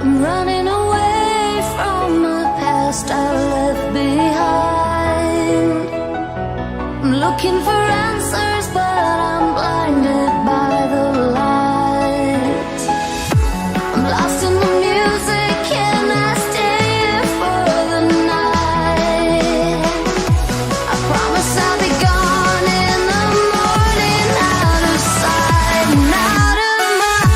I'm running away from the past I left behind. I'm looking for answers, but I'm blinded by the light. I'm lost in the music, can I stay here for the night? I promise I'll be gone in the morning, out of sight and out of mind.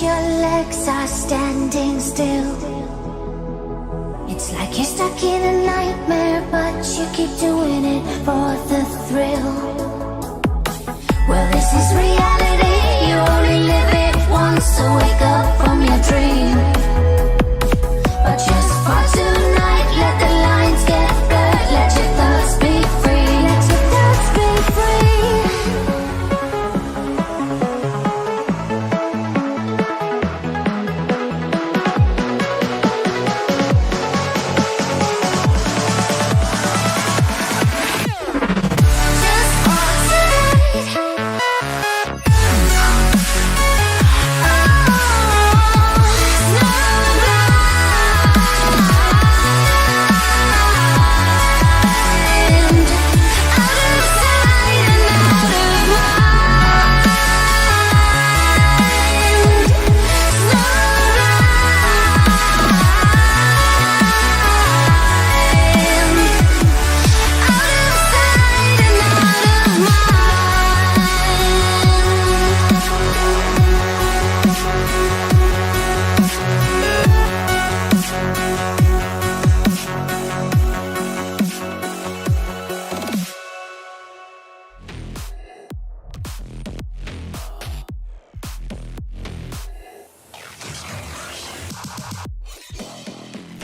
Your legs are standing still. It's like you're stuck in a nightmare, but you keep doing it for the thrill. Well, this is reality, you only live it once, so wake up from your dream. But just for tonight, let the lines get blurred, let your thoughts be free, let your thoughts be free.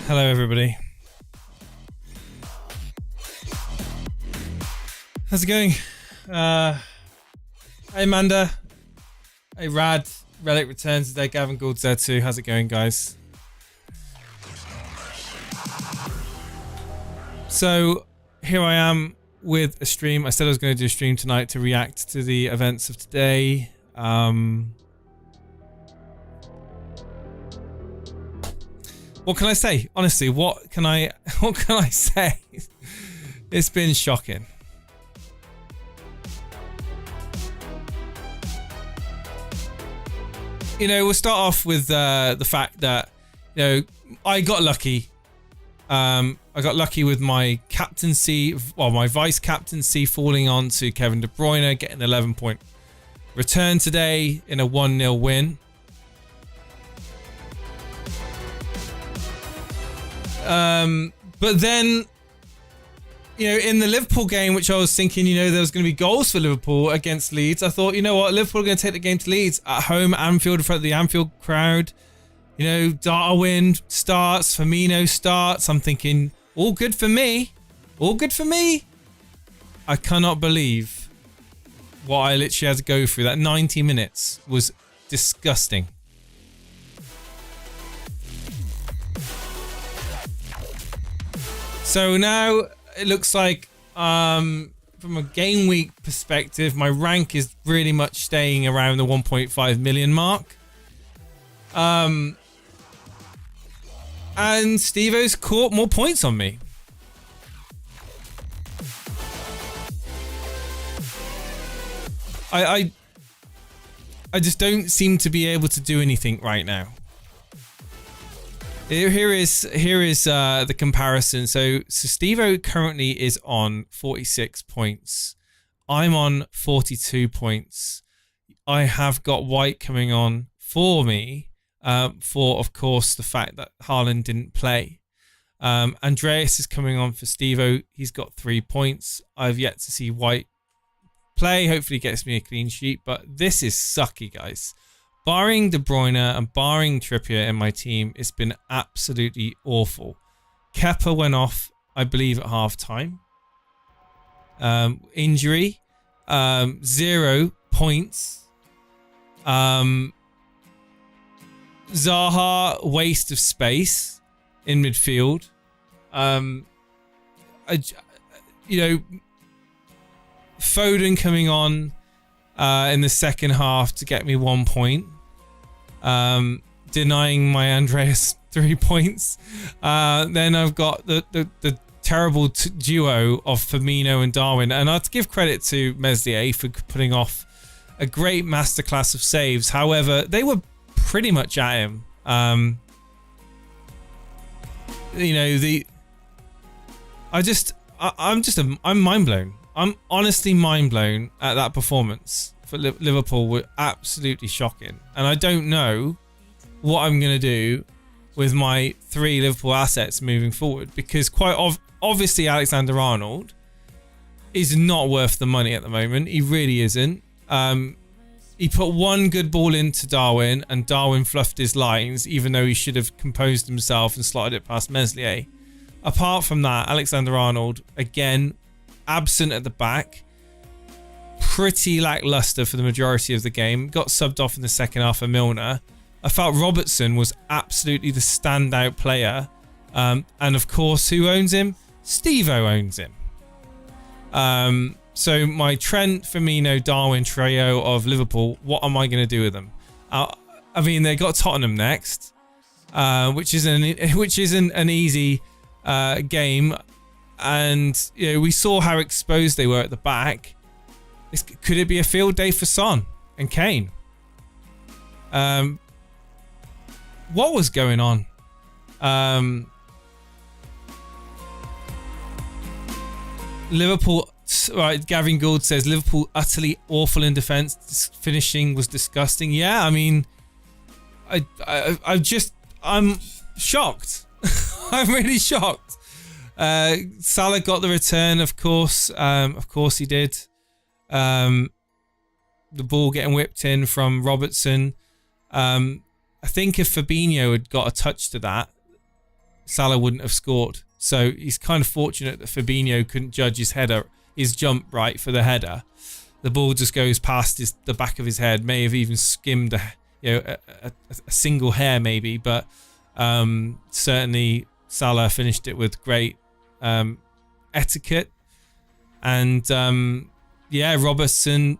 Hello, everybody. How's it going? Hey, Amanda. Hey, Rad. Relic returns today. Gavin Gould's there too. How's it going, guys? So, here I am with a stream. I said I was going to do a stream tonight to react to the events of today. What can I say? Honestly, what can I say? It's been shocking. You know, we'll start off with the fact that, you know, I got lucky. I got lucky with my captaincy, well, my vice captaincy falling on to Kevin De Bruyne, getting an 11-point return today in a 1-0 win. But then, you know, in the Liverpool game, which I was thinking, you know, there was going to be goals for Liverpool against Leeds. I thought, you know what, Liverpool are going to take the game to Leeds at home, Anfield, in front of the Anfield crowd. You know, Darwin starts, Firmino starts. I'm thinking, all good for me. All good for me. I cannot believe what I literally had to go through. That 90 minutes was disgusting. So now it looks like from a game week perspective, my rank is really much staying around the 1.5 million mark. And Steve-O's caught more points on me. I just don't seem to be able to do anything right now. Here is the comparison. So Steve-O currently is on 46 points. I'm on 42 points. I have got White coming on for me, for of course the fact that Haaland didn't play. Andreas is coming on for Steve-O. He's got 3 points. I've yet to see White play. Hopefully he gets me a clean sheet, but this is sucky, guys. Barring De Bruyne and barring Trippier in my team, it's been absolutely awful. Kepa went off, I believe, at half time. Injury, 0 points. Zaha, waste of space in midfield. Foden coming on in the second half to get me 1 point, denying my Andreas 3 points. Then I've got the terrible duo of Firmino and Darwin, and I have to give credit to Meslier for putting off a great masterclass of saves. However, they were pretty much at him. I'm mind blown. I'm honestly mind blown at that performance for Liverpool. Were absolutely shocking, and I don't know what I'm going to do with my 3 Liverpool assets moving forward, because quite obviously Alexander-Arnold is not worth the money at the moment. He really isn't. He put one good ball into Darwin, and Darwin fluffed his lines, even though he should have composed himself and slotted it past Meslier. Apart from that, Alexander-Arnold, again, absent at the back. Pretty lackluster for the majority of the game. Got subbed off in the second half for Milner. I felt Robertson was absolutely the standout player. And of course, who owns him? Steve-O owns him. So my Trent, Firmino, Darwin trio of Liverpool, what am I going to do with them? I mean, they got Tottenham next, which isn't an easy game. And we saw how exposed they were at the back. Could it be a field day for Son and Kane? What was going on? Liverpool, right, Gavin Gould says Liverpool utterly awful in defence. This finishing was disgusting. Yeah, I mean, I'm shocked. I'm really shocked. Salah got the return, of course. Of course he did. The ball getting whipped in from Robertson. I think if Fabinho had got a touch to that, Salah wouldn't have scored. So he's kind of fortunate that Fabinho couldn't judge his jump right for the header. The ball just goes past the back of his head. May have even skimmed a single hair maybe, but certainly Salah finished it with great etiquette. And Robertson,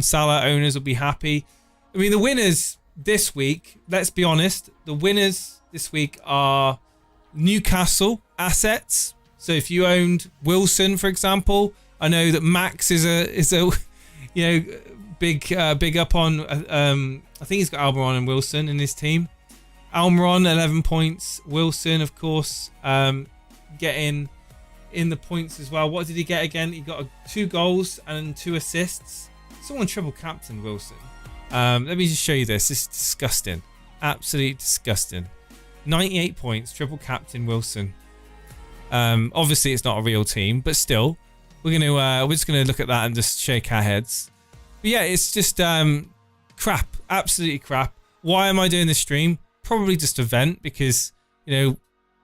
Salah owners will be happy. I mean, the winners this week, let's be honest, the winners this week are Newcastle assets. So if you owned Wilson, for example, I know that Max is a big up on I think he's got Almiron and Wilson in his team. Almiron 11 points, Wilson of course getting in the points as well. What did he get again? He got 2 goals and 2 assists. Someone triple captain Wilson. Let me just show you this. This is disgusting. Absolutely disgusting. 98 points, triple captain Wilson. Obviously it's not a real team, but still, we're just gonna look at that and just shake our heads. But yeah, it's just crap, absolutely crap. Why am I doing this stream? Probably just a vent, because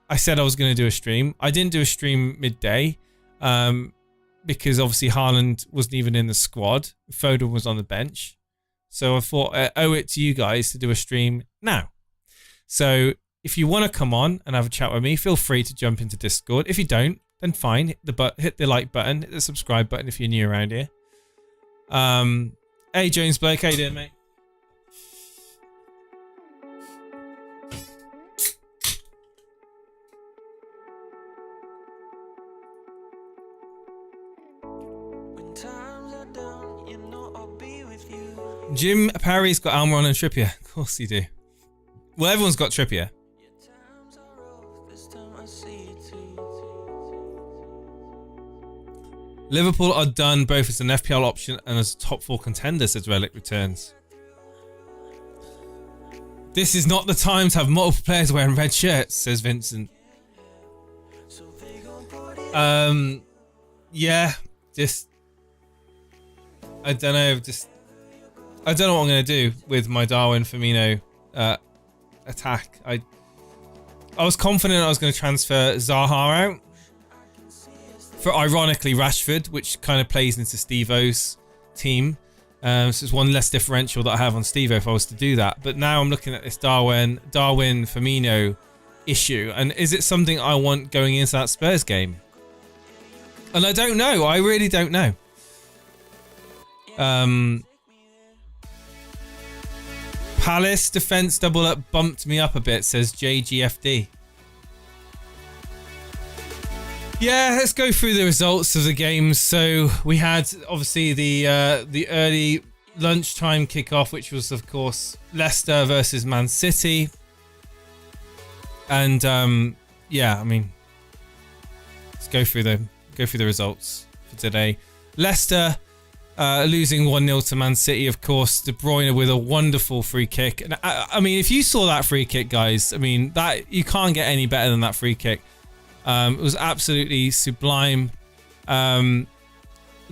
I said I was going to do a stream. I didn't do a stream midday because obviously Haaland wasn't even in the squad. Foden was on the bench. So I thought I owe it to you guys to do a stream now. So if you want to come on and have a chat with me, feel free to jump into Discord. If you don't, then fine. Hit the like button, hit the subscribe button if you're new around here. Hey Jones Blake, how you doing, mate? Jim Parry's got Almiron and Trippier. Of course you do. Well, everyone's got Trippier. Liverpool are done both as an FPL option and as a top 4 contender, says Relic Returns. This is not the time to have multiple players wearing red shirts, says Vincent. Yeah, just... I don't know, I don't know what I'm going to do with my Darwin Firmino attack. I was confident I was going to transfer Zaha out for, ironically, Rashford, which kind of plays into Steve-O's team. So it's one less differential that I have on Steve-O if I was to do that. But now I'm looking at this Darwin Firmino issue. And is it something I want going into that Spurs game? And I don't know. I really don't know. Palace defense double up bumped me up a bit, says JGFD. Yeah, let's go through the results of the games. So we had obviously the early lunchtime kickoff, which was of course Leicester versus Man City. And yeah, I mean, let's go through the results for today. Leicester losing 1-0 to Man City, of course. De Bruyne with a wonderful free kick. And I mean, if you saw that free kick, guys, I mean, that you can't get any better than that free kick. It was absolutely sublime. The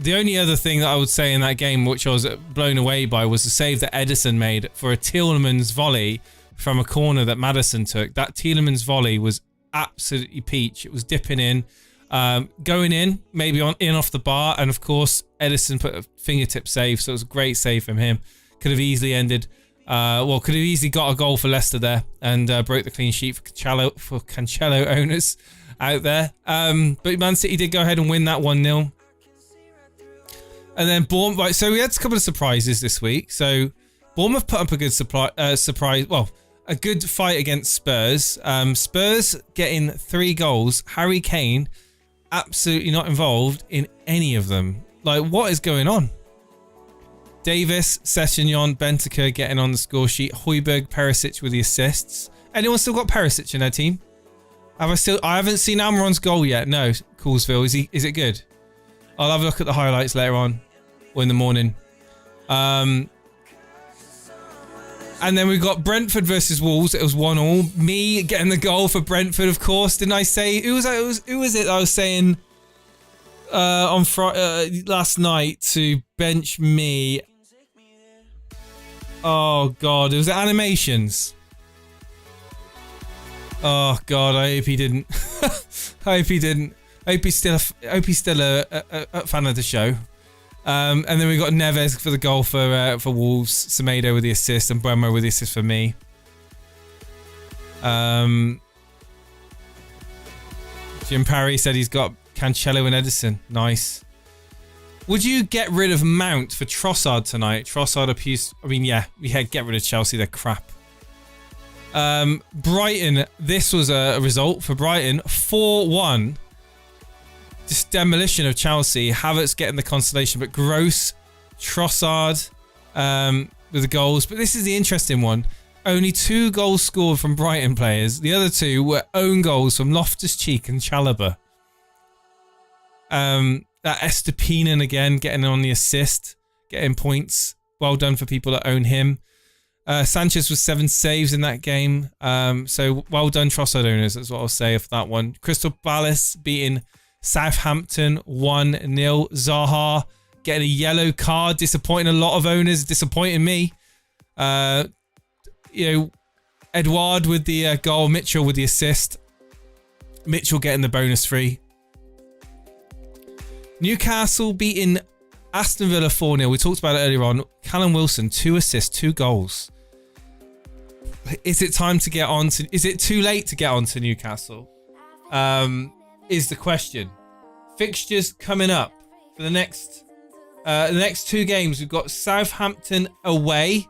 only other thing that I would say in that game, which I was blown away by, was the save that Edison made for a Tielemans volley from a corner that Maddison took. That Tielemans volley was absolutely peach. It was dipping in. Going in, maybe in off the bar, and of course Edison put a fingertip save, so it was a great save from him. Could have easily ended, could have easily got a goal for Leicester there, and broke the clean sheet for Cancelo owners out there. But Man City did go ahead and win that 1-0. And then Bournemouth, right, so we had a couple of surprises this week. So Bournemouth put up a good surprise, well, a good fight against Spurs. Spurs getting 3 goals. Harry Kane absolutely not involved in any of them. Like, what is going on? Davis, Sessegnon, Bentancur getting on the score sheet. Højbjerg, Perisic with the assists. Anyone still got Perisic in their team? I haven't seen Almiron's goal yet. No, Coolsville. Is it good? I'll have a look at the highlights later on or in the morning. And then we've got Brentford versus Wolves. It was 1-1. Me getting the goal for Brentford, of course. Didn't I say? Who was it I was saying on last night to bench me? Oh, God. It was the animations. Oh, God. I hope he didn't. I hope he didn't. I hope he's still a fan of the show. And then we got Neves for the goal for Wolves, Semedo with the assist, and Bremo with the assist for me. Jim Parry said he's got Cancelo and Edison. Nice. Would you get rid of Mount for Trossard tonight? Trossard abuse. I mean, yeah, get rid of Chelsea. They're crap. Brighton. This was a result for Brighton. 4-1. Just demolition of Chelsea. Havertz getting the consolation, but Gross, Trossard with the goals. But this is the interesting one. Only 2 goals scored from Brighton players. The other 2 were own goals from Loftus-Cheek and Chalobah. That Estupinan again getting on the assist, getting points. Well done for people that own him. Sanchez was 7 saves in that game. So well done, Trossard owners. That's what I'll say for that one. Crystal Palace beating Southampton 1-0. Zaha getting a yellow card, disappointing a lot of owners, disappointing me. Edouard with the goal, Mitchell with the assist. Mitchell getting the bonus 3. Newcastle beating Aston Villa 4-0. We talked about it earlier on. Callum Wilson, 2 assists, 2 goals. Is it time to get on to... Is it too late to get on to Newcastle? Is the question. Fixtures coming up for the next 2 games. We've got Southampton away,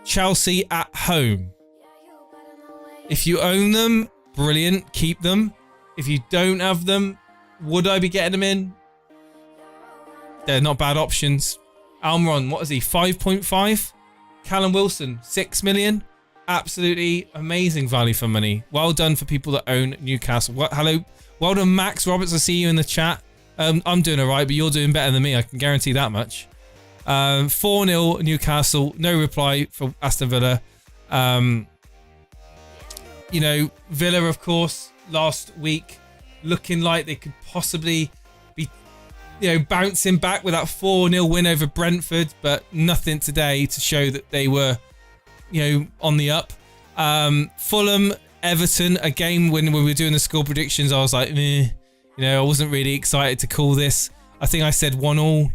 Chelsea at home. If you own them, brilliant, keep them. If you don't have them, would I be getting them in? They're not bad options. Almiron, what is he? 5.5? Callum Wilson, 6 million. Absolutely amazing value for money. Well done for people that own Newcastle. Hello. Well done, Max Roberts. I see you in the chat. I'm doing all right, but you're doing better than me. I can guarantee that much. 4-0 Newcastle. No reply for Aston Villa. You know, Villa, of course, last week looking like they could possibly be, you know, bouncing back with that 4-0 win over Brentford, but nothing today to show that they were, you know, on the up. Fulham, Everton, a game when we were doing the score predictions, I was like, meh. You know, I wasn't really excited to call this. I think I said 1-1.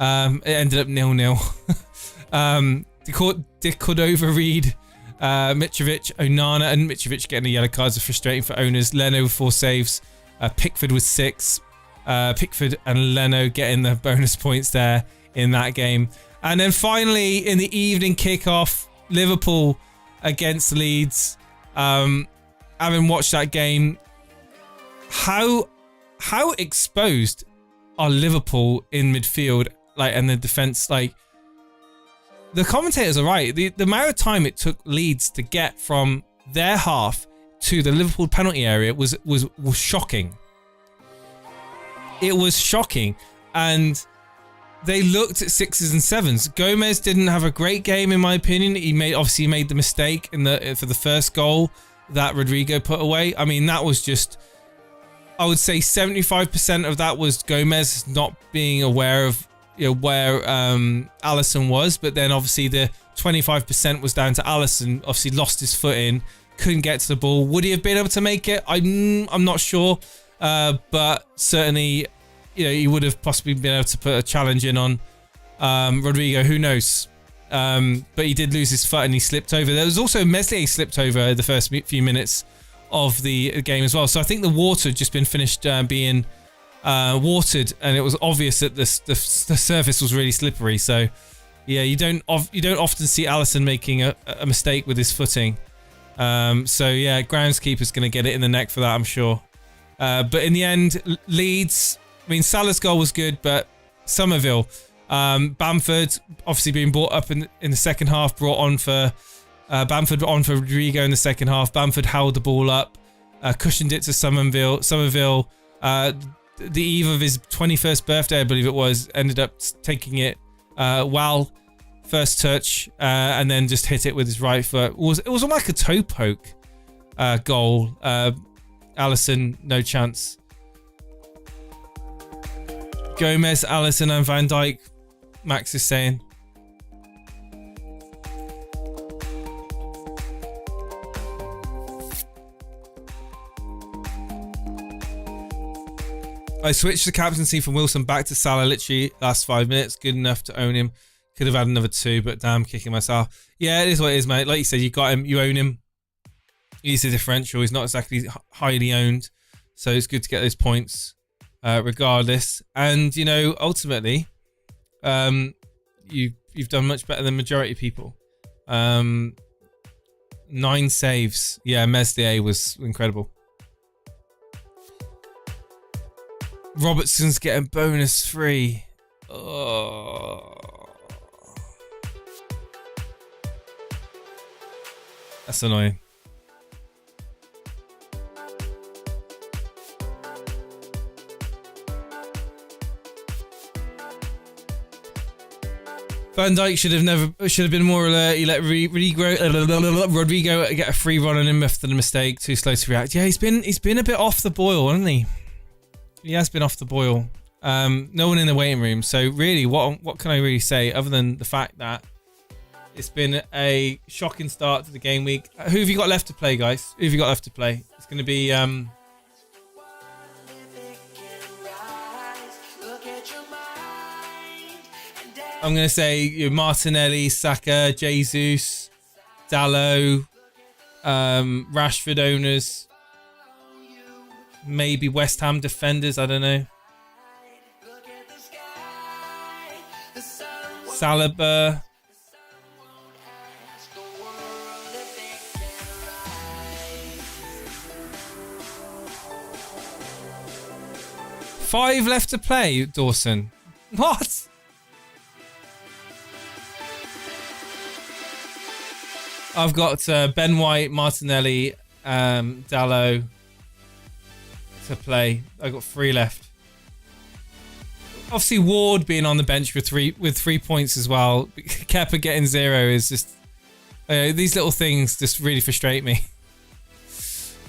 It ended up 0-0. Cordova, Reed, Mitrovic, Onana, and Mitrovic getting the yellow cards are frustrating for owners. Leno with 4 saves. Pickford with 6. Pickford and Leno getting the bonus points there in that game. And then finally, in the evening kickoff, Liverpool against Leeds. Having watched that game, how exposed are Liverpool in midfield, like, and the defense? Like, the commentators are right. The amount of time it took Leeds to get from their half to the Liverpool penalty area was shocking. It was shocking, and they looked at 6s and 7s. Gomez didn't have a great game, in my opinion. He made the mistake for the first goal that Rodrigo put away. I mean, that was just, I would say 75% of that was Gomez not being aware of, you know, where Alisson was, but then obviously the 25% was down to Alisson. Obviously lost his foot in, couldn't get to the ball. Would he have been able to make it? I'm not sure, but certainly, you know, he would have possibly been able to put a challenge in on Rodrigo. Who knows? But he did lose his foot and he slipped over. There was also Meslier slipped over the first few minutes of the game as well. So I think the water had just been finished being watered, and it was obvious that the surface was really slippery. So yeah, you don't often see Alisson making a mistake with his footing. So yeah, groundskeeper's going to get it in the neck for that, I'm sure. But in the end, Leeds, I mean, Salah's goal was good, but Somerville, Bamford obviously being brought up in the second half, brought on for Bamford on for Rodrigo in the second half. Bamford held the ball up, cushioned it to Somerville. The eve of his 21st birthday, I believe it was, ended up taking it first touch, and then just hit it with his right foot. It was like a toe poke goal. Alisson, no chance. Gomez, Alisson and Van Dijk, Max is saying. I switched the captaincy from Wilson back to Salah literally last 5 minutes. Good enough to own him. Could have had another 2, but damn, kicking myself. Yeah, it is what it is, mate. Like you said, you got him, you own him. He's a differential. He's not exactly highly owned, so it's good to get those points regardless. And, you know, ultimately, you've done much better than majority of people. 9 saves. Yeah, Meslier was incredible. Robertson's getting bonus 3. Oh. That's annoying. Van Dijk should have been more alert. He let Rodrigo get a free run on him after the mistake. Too slow to react. Yeah, he's been a bit off the boil, hasn't he? He has been off the boil. No one in the waiting room. So really, what can I really say other than the fact that it's been a shocking start to the game week? Who have you got left to play, guys? Who have you got left to play? It's going to be I'm going to say Martinelli, Saka, Jesus, Dalot, Rashford owners, maybe West Ham defenders, I don't know. Saliba. Five left to play, Dawson. What? I've got Ben White, Martinelli, Dalot to play. I've got 3 left. Obviously, Ward being on the bench with 3 points as well. Kepa getting 0 is just these little things just really frustrate me.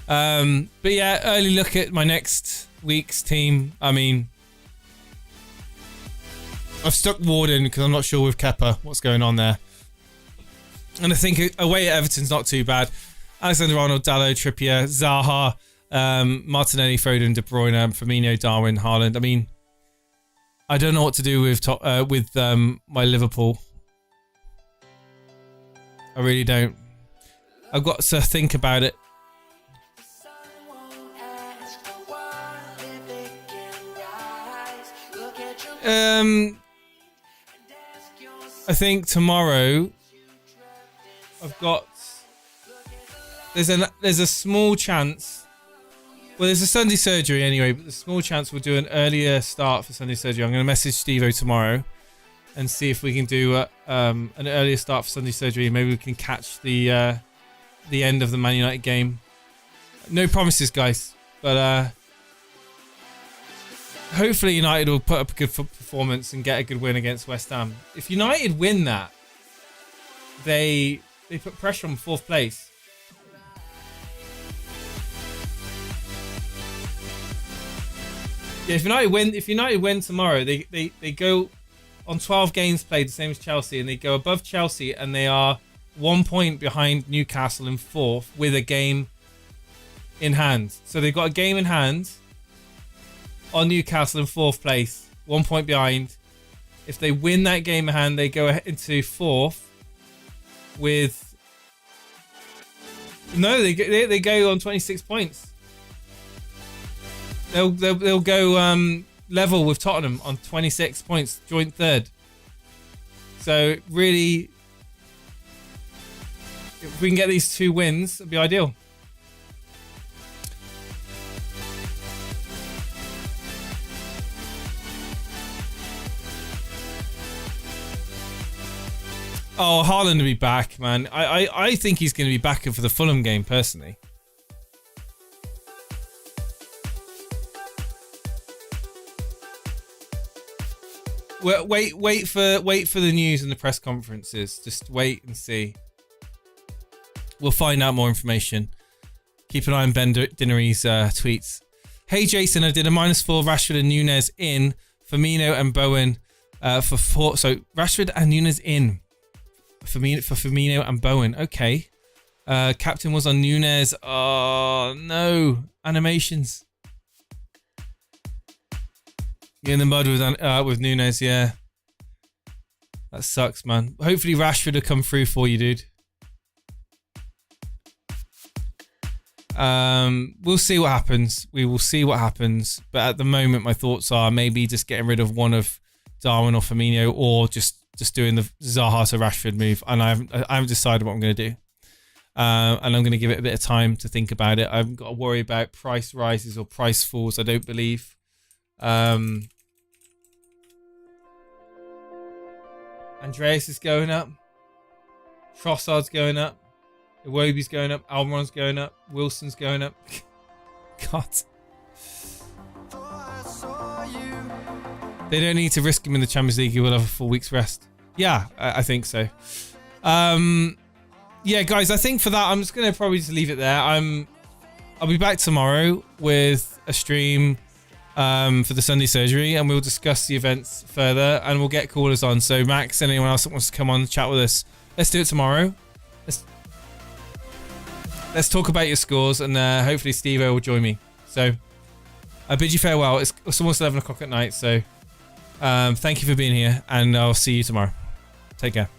But yeah, early look at my next week's team. I mean, I've stuck Ward in because I'm not sure with Kepa what's going on there. And I think away at Everton's not too bad. Alexander-Arnold, Dalot, Trippier, Zaha, Martinelli, Foden, De Bruyne, Firmino, Darwin, Haaland. I mean, I don't know what to do with my Liverpool. I really don't. I've got to think about it. I think tomorrow I've got there's a small chance. Well, there's a Sunday surgery anyway, but there's a small chance we'll do an earlier start for Sunday surgery. I'm going to message Steve-O tomorrow and see if we can do an earlier start for Sunday surgery. Maybe we can catch the end of the Man United game. No promises, guys, but hopefully United will put up a good performance and get a good win against West Ham. If United win that, they put pressure on 4th place. Yeah, if United win tomorrow, they go on 12 games played, the same as Chelsea, and they go above Chelsea, and they are 1 point behind Newcastle in 4th with a game in hand. So they've got a game in hand on Newcastle in 4th place, 1 point behind. If they win that game in hand, they go into 4th with... No, they go on 26 points. They'll go level with Tottenham on 26 points, joint 3rd. So really, if we can get these 2 wins, it'd be ideal. Oh, Haaland will be back, man. I think he's going to be back for the Fulham game, personally. Wait for the news and the press conferences. Just wait and see. We'll find out more information. Keep an eye on Ben Dinnery's tweets. Hey Jason, I did a -4 Rashford and Nunez in, Firmino and Bowen for 4. So Rashford and Nunez in for Firmino and Bowen. Okay. Captain was on Nunez. Oh no, animations. You're in the mud with Nunez, yeah. That sucks, man. Hopefully Rashford will come through for you, dude. We'll see what happens. We will see what happens. But at the moment, my thoughts are maybe just getting rid of one of Darwin or Firmino, or just doing the Zaha to Rashford move. And I haven't decided what I'm going to do. And I'm going to give it a bit of time to think about it. I haven't got to worry about price rises or price falls, I don't believe. Andreas is going up. Trossard's going up. Iwobi's going up. Almiron's going up. Wilson's going up. God. They don't need to risk him in the Champions League. He will have a full week's rest. Yeah, I think so. Yeah, guys, I think for that, I'm just going to probably just leave it there. I'll be back tomorrow with a stream for the Sunday surgery, and we'll discuss the events further, and we'll get callers on. So Max and anyone else that wants to come on and chat with us, let's do it tomorrow. Let's talk about your scores, and hopefully Steve-O will join me. So I bid you farewell. It's almost 11 o'clock at night, so Thank you for being here, and I'll see you tomorrow. Take care.